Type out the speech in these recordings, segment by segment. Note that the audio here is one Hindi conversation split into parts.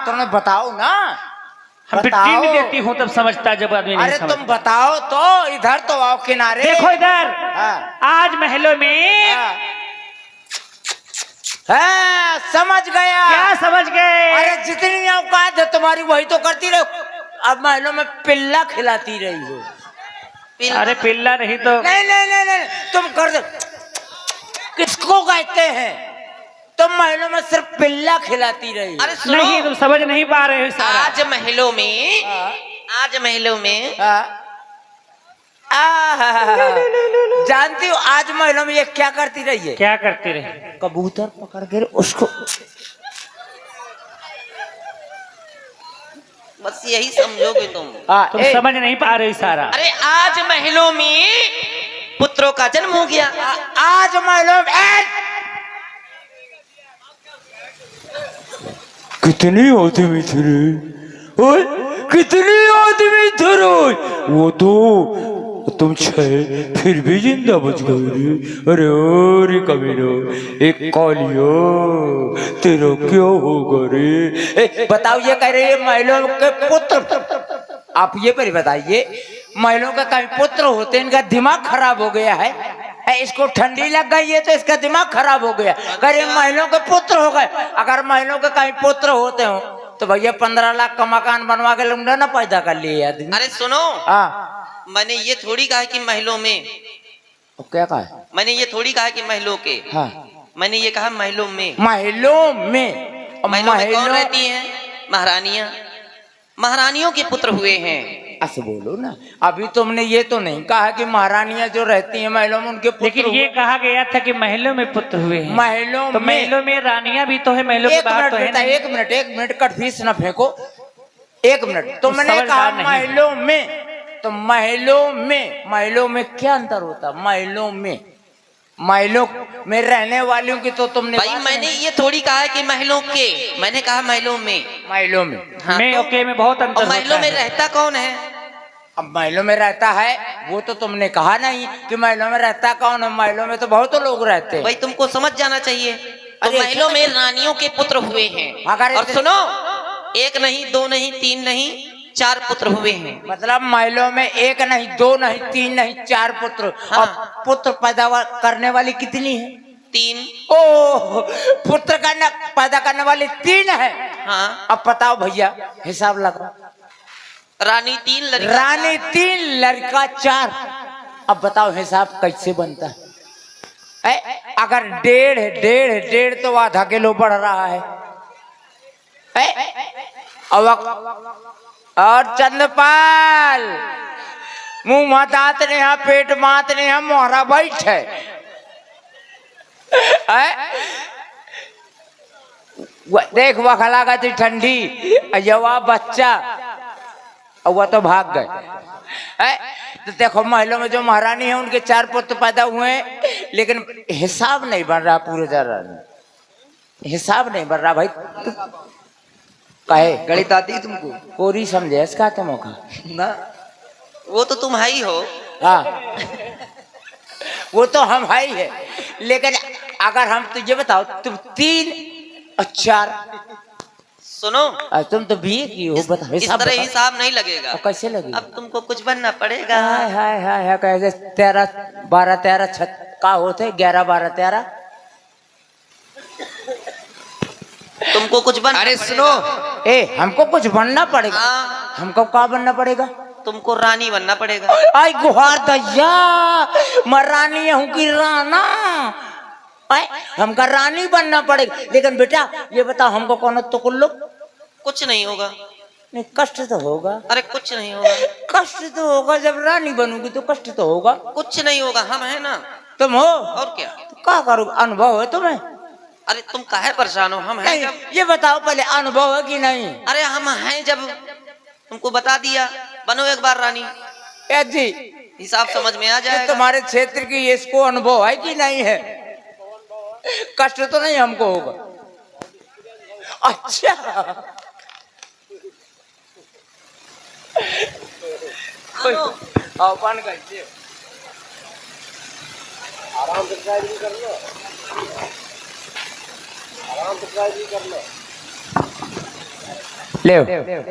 तुम्हें बताओ ना, हम पिट्टी नहीं देती हूँ तब समझता जब आदमी नहीं समझता। अरे तुम बताओ तो, इधर तो आओ किनारे। देखो इधर, आज महलों में समझ गया। क्या समझ गए? अरे जितनी औकात है तुम्हारी वही तो करती रहो। अब महलों में पिल्ला खिलाती रही हो। अरे पिल्ला नहीं तो नहीं नहीं नहीं नहीं, तुम कर दो। किसको कहते हैं? तुम महलों में सिर्फ पिल्ला खिलाती रही। अरे सुनो, नहीं तुम समझ नहीं पा रहे हो। आज महलों में, आज महलों में जानती हो आज महलों में ये क्या करती रही है? क्या करती रही? कबूतर पकड़ के उसको, बस यही समझोगे तुम समझ नहीं पा रहे सारा। अरे आज महलों में पुत्रों का जन्म हो गया। आज महलों में कितनी आदमी थे रे, कितनी आदमी थे रे। वो तो तुम छह फिर भी जिंदा बच गए रे। अरे अरे कमीनो, एक कालियो तेरा क्या होगा रे? बताओ, ये कह रहे हैं महलों के पुत्र। आप ये पर बताइए, महलों का कहीं पुत्र होते, इनका दिमाग खराब हो गया है? इसको ठंडी लग गई है तो इसका दिमाग खराब हो गया। अरे महलों के पुत्र हो गए। अगर महलों के कहीं पुत्र होते हो तो भैया 15 लाख का मकान बनवा के लूंगा ना पैदा कर लिए आदमी। अरे सुनो, हाँ, मैंने ये थोड़ी कहा कि महलों में, क्या कहा? मैंने ये थोड़ी कहा कि महलों के, हाँ, मैंने ये कहा महलों में। महलों में, महलों में कौन रहती हैं? महारानियां, महारानियों के पुत्र हुए हैं। ऐसे बोलो ना। अभी तुमने ये तो नहीं कहा कि महारानियां जो रहती हैं महलों में उनके पुत्र। लेकिन ये कहा गया था कि महलों में पुत्र हुए हैं। महलों तो में, महलों में रानियां भी तो है, महलों के बाहर तो है। एक मिनट कटफीस न फेंको। एक मिनट, तुमने कहा महलों में, तो महलों में क्या अंतर होता? महलों में रहने वालों की तो तुमने भाई, मैंने ये थोड़ी कहा है कि महलों के, मैंने कहा महलों में। हाँ, में तो, ओके में बहुत अंतर। महलों में रहता कौन है? अब महलों में रहता है वो तो तुमने कहा नहीं कि महलों में रहता कौन है। महलों में तो बहुत लोग रहते हैं। भाई तुमको समझ जाना चाहिए। तो महलों में रानियों के पुत्र हुए हैं। और सुनो, एक नहीं, दो नहीं, तीन नहीं, 4 पुत्र हुए हैं। मतलब महलों में एक नहीं, दो नहीं, तीन नहीं, 4 पुत्र। हाँ। और पुत्र पैदा करने वाली कितनी है? 3। ओ, पुत्र पैदा करने वाली 3 है। हाँ। अब बताओ भैया, हिसाब लगाओ। रानी 3 लड़का, रानी 3 लड़का 4। अब बताओ हिसाब कैसे बनता है? अगर डेढ़ तो आधा किलो बढ़ रहा है। और चंद्रपाल, मुंह मातात ने यहाँ, पेट मात ने यहाँ, मोहरा बैठ है। देख वखला गई ठंडी, जवाब बच्चा, और वह तो भाग गए। तो देखो महलों में जो महारानी है उनके 4 पुत्र पैदा हुए हैं, लेकिन हिसाब नहीं बन रहा पूरे तरह। हिसाब नहीं बन रहा भाई। कहे गणित आती है तुमको? कोरी समझे इसका तो मौका ना, वो तो तुम ही हो। हाँ, वो तो हम है ही है। लेकिन अगर हम तुझे बताओ, तुम 3 और 4, सुनो, तुम तो बीए की हो, बताओ इस तरह हिसाब नहीं लगेगा। कैसे लगेगा? अब तुमको कुछ बनना पड़ेगा। हाय कैसे 13 12 13 का होते 11 12 13। तुमको कुछ बन, अरे सुनो, हमको कुछ बनना पड़ेगा। हाँ। हमको क्या बनना पड़ेगा? तुमको रानी बनना पड़ेगा। आई गुहार दैया, मैं रानी हूँ कि राना? हमका रानी बनना पड़ेगा। लेकिन बेटा ये बताओ, हमको कौन तो कुल्लू? कुछ नहीं होगा। नहीं, कष्ट तो होगा। अरे कुछ नहीं होगा। कष्ट तो होगा, जब रानी बनूंगी तो कष्ट तो होगा। कुछ नहीं होगा, हम है ना। तुम हो और क्या? तो क्या करूँ? अनुभव है तुम्हें? अरे तुम काहे परेशान हो? हम हैं जब। ये बताओ पहले, अनुभव है कि नहीं? अरे हम हैं जब, तुमको बता दिया, बनो एक बार रानी, जी हिसाब समझ में आ जाएगा। तुम्हारे क्षेत्र की इसको अनुभव है कि नहीं है? कष्ट तो नहीं हमको होगा। अच्छा, आओ पान खाइए, आराम से ट्राई भी कर लो, आराम से ट्राई भी कर लो। ले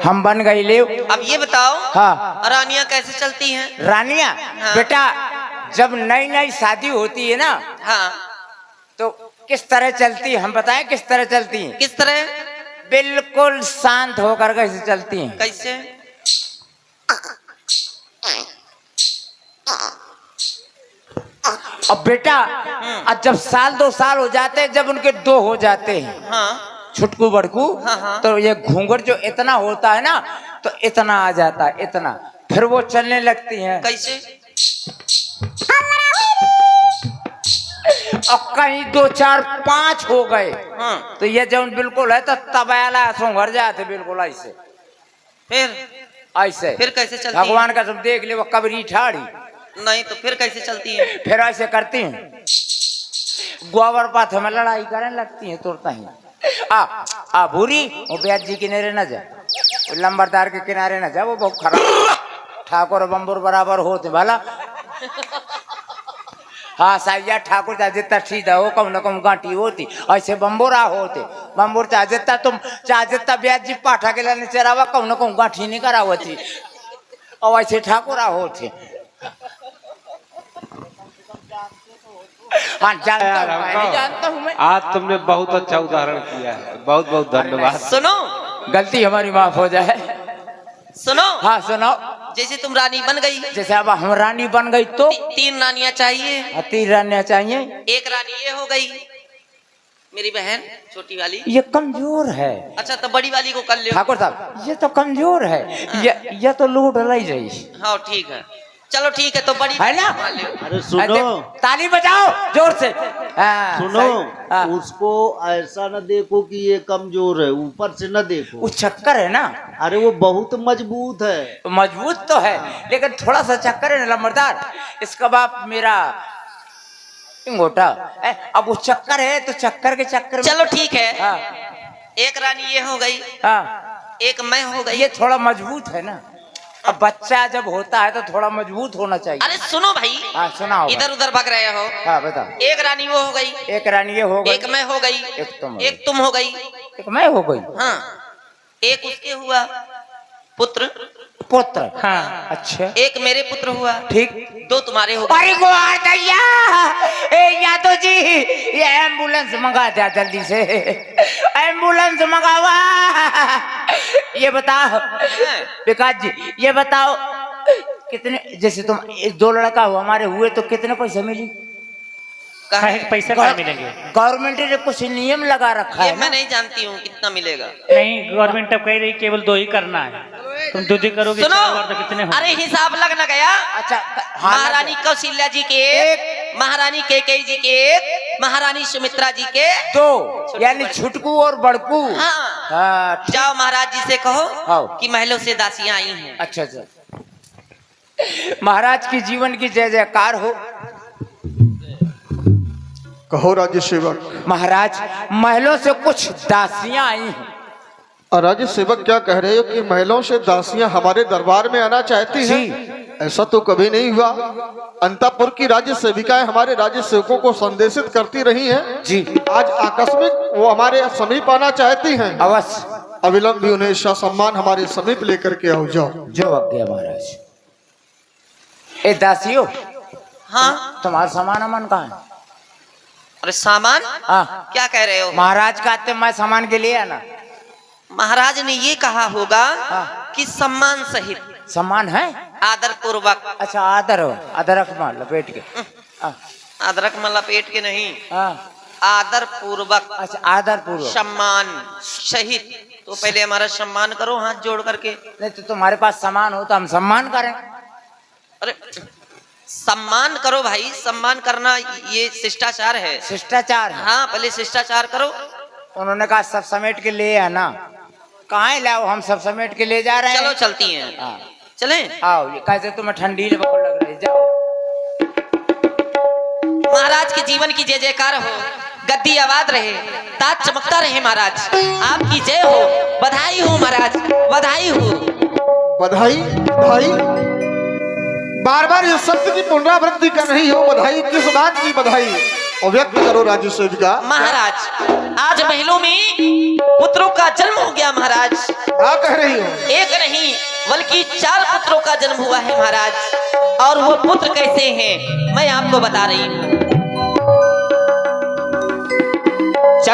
हम बन गई ले। अब ये बताओ, हाँ रानियां कैसे चलती हैं? रानिया हाँ। बेटा जब नई नई शादी होती है ना हाँ, तो किस तरह चलती है हम बताएं किस तरह चलती हैं? किस तरह? बिल्कुल शांत होकर कैसे चलती हैं? कैसे? अब बेटा अब जब साल 2 साल हो जाते हैं, जब उनके 2 हो जाते हैं हाँ छुटकू बड़कू, हाँ। तो ये घूंघट जो इतना होता है ना तो इतना आ जाता है इतना, फिर वो चलने लगती हैं। कैसे? अब कहीं 2 4 5 हो गए हाँ, तो ये जब बिल्कुल है तो तबैला सुंघर जाते बिल्कुल ऐसे ऐसे। फिर कैसे चलती हैं? भगवान का तुम देख ले वो कबरी ठाड़ी, नहीं तो फिर कैसे चलती हैं? फिर ऐसे करती हैं गोबर पाथ में लड़ाई करने लगती हैं तुरंत ही। आ भूरी वो ब्याज जी किनारे न जा, लंबरदार के किनारे न जा, वो बहुत खराब ठाकुर बम्बुर बराबर होते भला। हाँ साइया ठाकुर चाहे जितना सीधा हो कम न कम गांठी होती, ऐसे बम्बोरा होते बम्बोर चाहे जितना तुम चाहे जितना ब्याज जी पाठा के लाने चरावा कम न कम गांठी नहीं करा होती, और ऐसे ठाकुरा होते। हाँ जानता हूँ, मैं जानता हूँ मैं। आज तुमने बहुत अच्छा उदाहरण किया है, बहुत बहुत धन्यवाद। सुनो, गलती हमारी माफ हो जाए। सुनो, हाँ सुनो। जैसे तुम रानी बन गई, जैसे अब हम रानी बन गई तो 3 रानियां चाहिए। 3 रानियां चाहिए। एक रानी ये हो गई मेरी बहन छोटी वाली। ये कमजोर है अच्छा तो बड़ी वाली को कर ले। ठाकुर साहब, ये तो कमजोर है, ये तो लूट लाई रही। हाँ ठीक है, चलो ठीक है, तो बड़ी है ना? मान लो। अरे सुनो, ताली बजाओ जोर से। हाँ, सुनो, सही। हाँ। उसको ऐसा न देखो कि ये कमजोर है, ऊपर से न देखो। वो चक्कर है ना, अरे वो बहुत मजबूत है। मजबूत तो है लेकिन थोड़ा सा चक्कर है ना लंबरदार। इसका बाप मेरा इंगोटा अब वो चक्कर है तो चक्कर के चक्कर में। चलो ठीक है, हाँ एक रानी ये हो गई, हाँ, एक मैं हो गई। ये थोड़ा मजबूत है ना। अब बच्चा जब होता है तो थोड़ा मजबूत होना चाहिए। अरे सुनो भाई, हाँ सुनाओ। इधर उधर भाग रहे हो। हाँ बताओ। एक रानी वो हो गई, एक रानी ये हो गई, एक मैं हो गई, एक तुम हो गई, एक मैं हो गई। हाँ, एक उसके हुआ पुत्र, पुत्र। हाँ। अच्छा एक मेरे पुत्र हुआ, ठीक। 2 तुम्हारे हो गए। अरे गुआर दैया, ए यादव जी ये एम्बुलेंस मंगा दे जल्दी से, एम्बुलेंस मंगावा। ये बताओ विकास जी, ये बताओ कितने, जैसे तुम 2 लड़का हो हमारे हुए तो कितने पैसे मिली? काहे पैसा कहाँ मिलेंगे? गवर्नमेंट ने कुछ नियम लगा रखा ये है मैं ना? नहीं जानती हूँ कितना मिलेगा। नहीं, गवर्नमेंट अब कह रही केवल 2 ही करना है। तुम 2 ही करोगे, सुनो, 4 बार तो कितने हो? अरे हिसाब लग न गया। अच्छा हाँ, महारानी कौशल्या जी के एक, महारानी कैकेयी जी के एक, महारानी सुमित्रा जी के 2 यानी छुटकू और बड़कू। हाँ। हाँ जाओ महाराज जी से कहो हाँ। कि महलों से दासियां आई हैं। अच्छा अच्छा, महाराज की जीवन की जय जयकार हो। कहो राज्य सेवक। महाराज महलों से कुछ दासियां आई हैं। और राज्य सेवक क्या कह रहे हो कि महलों से दासियां हमारे दरबार में आना चाहती जी। हैं? ऐसा तो कभी नहीं हुआ। अंतापुर की राज्य सेविकाएं हमारे राज्य सेवकों को संदेशित करती रही हैं। जी आज आकस्मिक वो हमारे समीप आना चाहती हैं। अवश्य, अविलंब भी उन्हें सम्मान हमारे समीप लेकर के आओ जाओ। जो आज्ञा महाराज। ए दासियों, हाँ, तुम्हारा सामान अमन कहाँ है? अरे सामान हाँ, क्या कह रहे हो? महाराज का आते मैं सामान के लिए आना। महाराज ने ये कहा होगा हाँ। कि सम्मान सहित, सामान है? आदर पूर्वक। अच्छा आदर हो, अदरक मार लपेट के। हाँ, अदरक में लपेट के नहीं, हाँ, आदर पूर्वक, अच्छा आदर पूर्वक। सम्मान सहित। तो पहले हमारा सम्मान करो हाथ जोड़ करके। नहीं तो तुम्हारे पास सामान हो तो हम सम्मान करें। अरे सम्मान करो भाई, सम्मान करना ये शिष्टाचार है। शिष्टाचार है। हाँ, पहले शिष्टाचार करो। उन्होंने कहा सब समेट के ले आना। कहाँ लाओ, हम सब समेट के ले जा रहे हैं। चलो चलती हैं। हाँ। चलें? आओ, ये कैसे तुम्हें ठंडी लग रही, जाओ। महाराज के जीवन की जय जयकार हो, गद्दी आबाद रहे, ताज चमकता रहे। महाराज आपकी जय हो, बधाई हो महाराज, बधाई हो। बधाई बधाई, बार बार इस शब्द की पुनरावृत्ति कर रही हो। बधाई किस बात की बधाई? व्यक्त करो राज्य सेविका। महाराज आज महलों में पुत्रों का जन्म हो गया महाराज। क्या कह रही हो? एक नहीं बल्कि 4 पुत्रों का जन्म हुआ है महाराज। और वो पुत्र कैसे हैं मैं आपको बता रही हूँ।